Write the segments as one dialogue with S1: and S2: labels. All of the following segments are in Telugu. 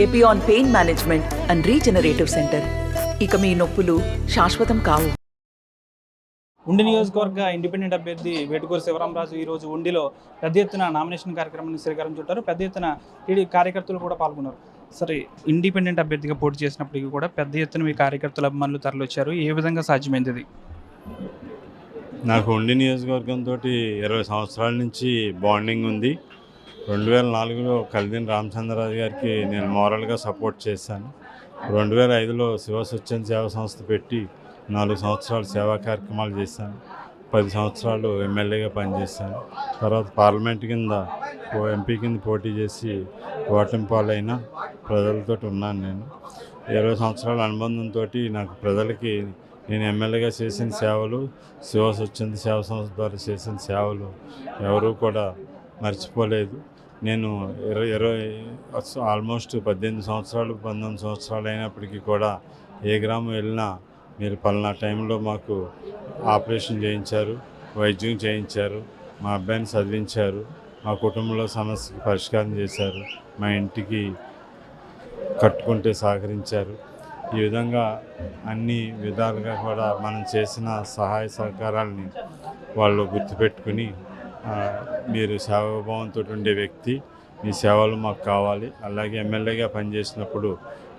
S1: Epione pain management and regenerative centre. ఇక మీ నొప్పులు శాశ్వతం కావు.
S2: ఉండి నియోజకవర్గ ఇండిపెండెంట్ అభ్యర్థి వేటుకూరి శివరామరాజు ఈరోజు ఉండిలో పెద్ద ఎత్తున నామినేషన్ కార్యక్రమాన్ని శ్రీకారం చుట్టారు. పెద్ద ఎత్తున టీడీ కార్యకర్తలు కూడా పాల్గొన్నారు. సరే, ఇండిపెండెంట్ అభ్యర్థిగా పోటీ చేసినప్పటికీ కూడా పెద్ద ఎత్తున మీ కార్యకర్తలు అభిమానులు తరలివచ్చారు. ఏ విధంగా సాధ్యమైంది ఇది?
S3: నాకు ఉండి నియోజకవర్గంతో 20 సంవత్సరాల నుంచి బాండింగ్ ఉంది. 2004లో కలిదిన రామచంద్రరాజు గారికి నేను మోరల్గా సపోర్ట్ చేశాను. 2005లో శివ స్వచ్ఛంద సేవా సంస్థ పెట్టి 4 సంవత్సరాలు సేవా కార్యక్రమాలు చేశాను. 10 సంవత్సరాలు ఎమ్మెల్యేగా పనిచేశాను. తర్వాత పార్లమెంట్ కింద ఎంపీ కింద పోటీ చేసి ఓటమి పాలైన ప్రజలతో ఉన్నాను. నేను 20 సంవత్సరాల అనుబంధంతో నాకు ప్రజలకి నేను ఎమ్మెల్యేగా చేసిన సేవలు, శివ స్వచ్ఛంద సేవా సంస్థ ద్వారా చేసిన సేవలు ఎవరూ కూడా మర్చిపోలేదు. నేను ఆల్మోస్ట్ 18 సంవత్సరాలు 19 సంవత్సరాలు అయినప్పటికీ కూడా ఏ గ్రామం వెళ్ళినా మీరు పలానా టైంలో మాకు ఆపరేషన్ చేయించారు, వైద్యం చేయించారు, మా అబ్బాయిని చదివించారు, మా కుటుంబంలో సమస్యకి పరిష్కారం చేశారు, మా ఇంటికి కట్టుకుంటే సహకరించారు. ఈ విధంగా అన్ని విధాలుగా కూడా మనం చేసిన సహాయ సహకారాలని వాళ్ళు గుర్తుపెట్టుకుని మీరు సేవాభావంతో ఉండే వ్యక్తి, మీ సేవలు మాకు కావాలి. అలాగే ఎమ్మెల్యేగా పనిచేసినప్పుడు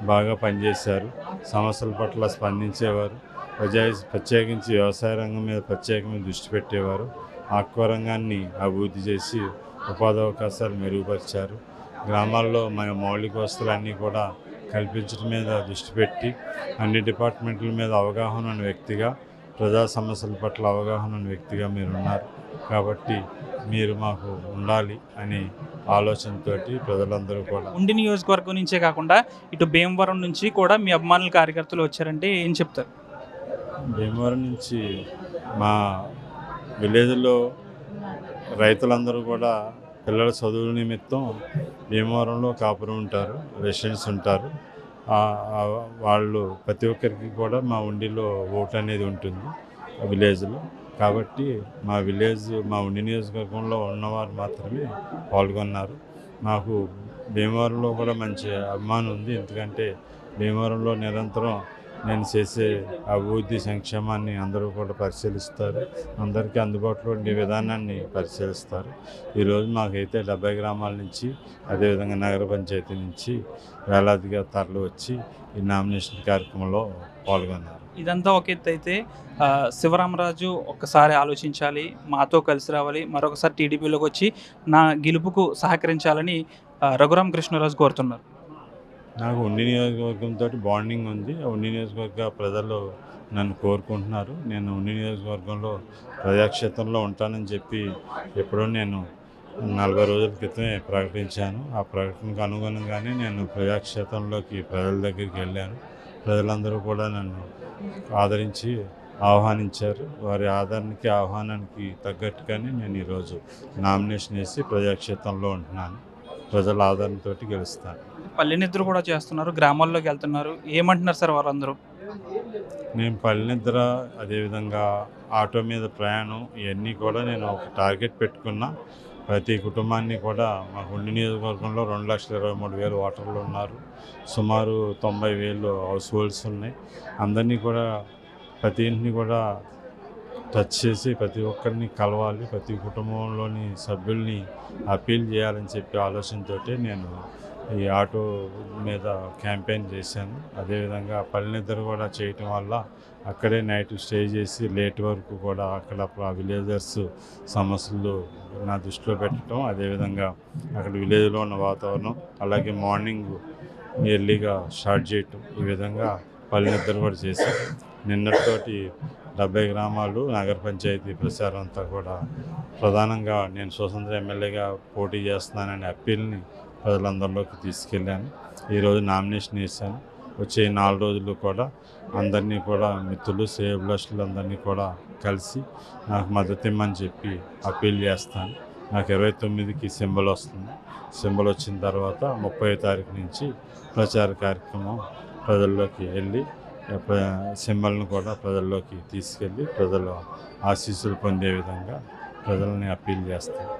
S3: బాగా పనిచేశారు, సమస్యల పట్ల స్పందించేవారు, ప్రత్యేకించి వ్యవసాయ రంగం మీద ప్రత్యేకమైన దృష్టి పెట్టేవారు, ఆక్వా రంగాన్ని అభివృద్ధి చేసి ఉపాధి అవకాశాలు మెరుగుపరిచారు, గ్రామాల్లో మన మౌలిక వసతులన్నీ కూడా కల్పించడం మీద దృష్టి పెట్టి అన్ని డిపార్ట్మెంట్ల మీద అవగాహన ఉన్న వ్యక్తిగా, ప్రజా సమస్యల పట్ల అవగాహన ఉన్న వ్యక్తిగా మీరు ఉన్నారు. కాబట్టి మీరు మాకు ఉండాలి అనే ఆలోచనతో ప్రజలందరూ కూడా
S2: ఉండి నియోజకవర్గం నుంచే కాకుండా ఇటు భీమవరం నుంచి కూడా మీ అభిమానుల కార్యకర్తలు వచ్చారంటే ఏం చెప్తారు?
S3: భీమవరం నుంచి మా విలేజ్లో రైతులందరూ కూడా పిల్లల చదువుల నిమిత్తం భీమవరంలో కాపురం ఉంటారు, రెసిడెంట్స్ ఉంటారు. వాళ్ళు ప్రతి ఒక్కరికి కూడా మా ఉండిలో ఓటు అనేది ఉంటుంది విలేజ్లో. కాబట్టి మా ఉండి నియోజకవర్గంలో ఉన్నవారు మాత్రమే పాల్గొన్నారు. నాకు భీమవరంలో కూడా మంచి అభిమానం ఉంది. ఎందుకంటే భీమవరంలో నిరంతరం నేను చేసే అభివృద్ధి సంక్షేమాన్ని అందరూ కూడా పరిశీలిస్తారు, అందరికీ అందుబాటులో ఉండే విధానాన్ని పరిశీలిస్తారు. ఈరోజు మాకైతే 70 గ్రామాల నుంచి, అదేవిధంగా నగర పంచాయతీ నుంచి వేలాదిగా తరలి వచ్చి ఈ నామినేషన్ కార్యక్రమంలో పాల్గొన్నారు.
S2: ఇదంతా ఒక ఎత్తు అయితే శివరామరాజు ఒక్కసారి ఆలోచించాలి, మాతో కలిసి రావాలి, మరొకసారి టీడీపీలోకి వచ్చి నా గెలుపుకు సహకరించాలని రఘురామకృష్ణరాజు కోరుతున్నారు.
S3: నాకు ఉండి నియోజకవర్గంతో బాండింగ్ ఉంది. ఉండి నియోజకవర్గ ప్రజలు నన్ను కోరుకుంటున్నారు. నేను ఉండి నియోజకవర్గంలో ప్రజాక్షేత్రంలో ఉంటానని చెప్పి ఎప్పుడో నేను 40 రోజుల క్రితమే ప్రకటించాను. ఆ ప్రకటనకు అనుగుణంగానే నేను ప్రజాక్షేత్రంలోకి ప్రజల దగ్గరికి వెళ్ళాను. ప్రజలందరూ కూడా నన్ను ఆదరించి ఆహ్వానించారు. వారి ఆహ్వానానికి తగ్గట్టుగానే నేను ఈరోజు నామినేషన్ వేసి ప్రజాక్షేత్రంలో ఉంటున్నాను. ప్రజల ఆదరణతో గెలుస్తాను.
S2: పల్లె నిద్ర కూడా చేస్తున్నారు, గ్రామాల్లోకి వెళ్తున్నారు, ఏమంటున్నారు సార్ వారందరూ?
S3: నేను పల్లె నిద్ర, అదేవిధంగా ఆటో మీద ప్రయాణం, ఇవన్నీ కూడా నేను ఒక టార్గెట్ పెట్టుకున్నా. ప్రతి కుటుంబాన్ని కూడా మా ఉండి నియోజకవర్గంలో 2,23,000 ఓటర్లు ఉన్నారు. సుమారు 90,000 హౌస్ హోల్డ్స్ ఉన్నాయి. అందరినీ కూడా ప్రతి ఇంటిని కూడా టచ్ చేసి ప్రతి ఒక్కరిని కలవాలి, ప్రతి కుటుంబంలోని సభ్యుల్ని అపీల్ చేయాలని చెప్పి ఆలోచనతో నేను ఈ ఆటో మీద క్యాంపెయిన్ చేశాను. అదేవిధంగా పల్లె నిద్ర కూడా చేయటం వల్ల అక్కడే నైట్ స్టే చేసి లేట్ వరకు కూడా అక్కడ విలేజర్స్ సమస్యలు నా దృష్టిలో పెట్టడం, అదేవిధంగా అక్కడ విలేజ్లో ఉన్న వాతావరణం, అలాగే మార్నింగ్ ఎర్లీగా స్టార్ట్ చేయటం, ఈ విధంగా పల్లె నిద్ర కూడా చేశాను. నిన్నటితోటి 70 గ్రామాలు, నగర పంచాయతీ ప్రచారం అంతా కూడా ప్రధానంగా నేను స్వతంత్ర ఎమ్మెల్యేగా పోటీ చేస్తున్నాననే అప్పీల్ని ప్రజలందరిలోకి తీసుకెళ్ళాను. ఈరోజు నామినేషన్ వేశాను. వచ్చే 4 రోజులు కూడా అందరినీ కూడా మిత్రులు, శ్రేయోభిలాషులు అందరినీ కూడా కలిసి నాకు మద్దతు ఇమ్మని చెప్పి అప్పీల్ చేస్తాను. నాకు 29కి సింబల్ వస్తుంది. సింబల్ వచ్చిన తర్వాత 30వ తారీఖు నుంచి ప్రచార కార్యక్రమం ప్రజల్లోకి వెళ్ళి సింబల్ను కూడా ప్రజల్లోకి తీసుకెళ్ళి ప్రజల ఆశీస్సులు పొందే విధంగా ప్రజల్ని అప్పీల్ చేస్తాను.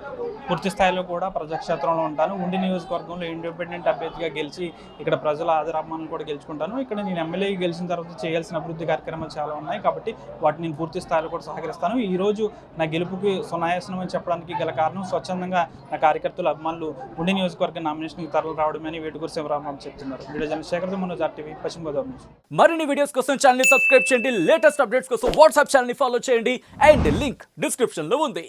S2: పూర్తి స్థాయిలో కూడా ప్రజాక్షేత్రంలో ఉంటాను. ఉండి నియోజకవర్గంలో ఇండిపెండెంట్ అభ్యర్థిగా గెలిచి ఇక్కడ ప్రజల ఆదరాభిమానులు కూడా గెలుచుకుంటాను. ఇక్కడ నేను ఎమ్మెల్యే గెలిచిన తర్వాత చేయాల్సిన అభివృద్ధి కార్యక్రమాలు చాలా ఉన్నాయి కాబట్టి వాటిని నేను పూర్తి స్థాయిలో కూడా సహకరిస్తాను. ఈరోజు నా గెలుపుకి సునాయాసనం అని చెప్పడానికి గల కారణం స్వచ్ఛందంగా నా కార్యకర్తలు అభిమానులు ఉండి నియోజకవర్గ నామినేషన్కి తరలి రావడమని వేటుకూరి శివరామరాజు చెప్తున్నారు. Video journalist Sekhar Manoj RTV Paschima Godavari నుంచి.
S4: మరిన్ని వీడియోస్ కోసం ఛానల్ ని సబ్స్క్రైబ్ చేయండి, లేటెస్ట్ అప్డేట్స్ కోసం వాట్సాప్ ఛానల్ ని ఫాలో చేయండి అండ్ లింక్ డిస్క్రిప్షన్ లో ఉంది.